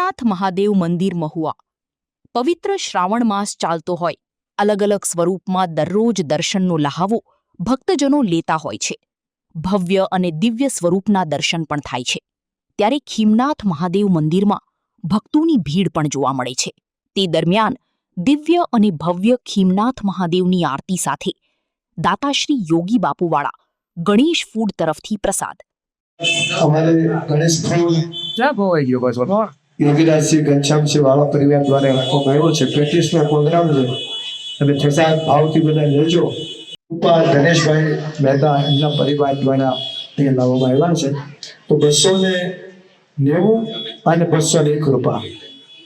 ખીમનાથ મહાદેવ મંદિર મહુવા પવિત્ર શ્રાવણ માસ ચાલતો હોય, અલગ અલગ સ્વરૂપમાં દરરોજ દર્શનનો લહાવો ભક્તજનો લેતા હોય છે. ભવ્ય અને દિવ્ય સ્વરૂપના દર્શન પણ થાય છે. ત્યારે ખીમનાથ મહાદેવ મંદિરમાં ભક્તોની ભીડ પણ જોવા મળે છે. તે દરમિયાન દિવ્ય અને ભવ્ય ખીમનાથ મહાદેવની આરતી સાથે દાતાશ્રી યોગી બાપુવાળા ગણેશ ફૂડ તરફથી પ્રસાદ. हमारे गणेश फूड क्या भवाई गयो बस बताओ. योगीराज सिंह घनश्याम सिंह वाला परिवार द्वारा રાખવામાં આવ્યો છે. 35નો પ્રોગ્રામ છે અને પ્રસાદ ભાવથી બધા લેજો. ઉપર ગણેશભાઈ મહેતા એમના પરિવાર દ્વારા અહીંયા લાવવામાં આવ્યા છે. તો 290 અને 201 રૂપિયા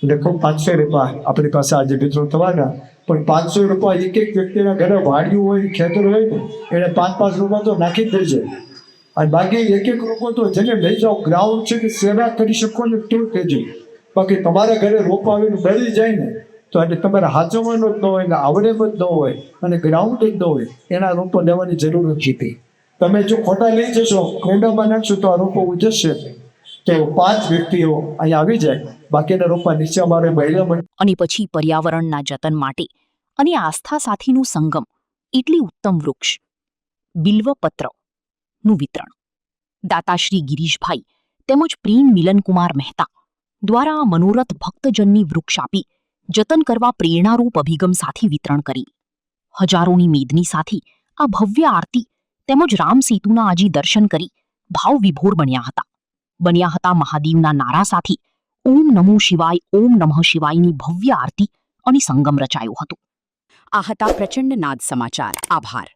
એટલે 500 રૂપિયા આપણી પાસે આજે વિતરણ થવાના. પણ 500 રૂપિયા એક એક વ્યક્તિના ઘરે વાડિયું હોય, ખેતર હોય ને એને 5-5 રૂપિયા તો નાખી જ દેજે. અને બાકી એક એક રૂપિયા તો જેને લઈ જાઓ ગ્રાઉન્ડ છે કે સેવા કરી શકો ને તો કહેજો. બાકી તમારા ઘરે રોપ આવીને બળી જાય ને તો એટલે તમારે હાચવવાનો જ ન હોય ને આવડે જ ન હોય અને ગ્રાઉન્ડ જ ન હોય, એના રોપો લેવાની જરૂર નથી. તમે જો ખોટા લઈ જશો, કોંડામાં નાખશો તો આ રોપો ઉજશે. તો 5 વ્યક્તિઓ અહીંયા આવી જાય, બાકીના રોપા નીચે અમારે મહિલા. અને પછી પર્યાવરણના જતન માટે અને આસ્થા સાથેનું સંગમ એટલે ઉત્તમ વૃક્ષ બિલ્વપત્રનું વિતરણ દાતાશ્રી ગિરીશભાઈ તેમજ પ્રેમ મિલનકુમાર મહેતા દ્વારા આ મનોરથ ભક્તજનની વૃક્ષ આપી જતન કરવા પ્રેરણારૂપ અભિગમ સાથે વિતરણ કરી. હજારોની મેદની સાથે આ ભવ્ય આરતી તેમજ રામ સેતુના આજી દર્શન કરી ભાવ વિભોર બન્યા હતા મહાદેવના નારા સાથે ઓમ નમો શિવાય, ઓમ નમઃ શિવાયની ભવ્ય આરતી અને સંગમ રચાયો હતો. આ હતા પ્રચંડ નાદ સમાચાર. આભાર.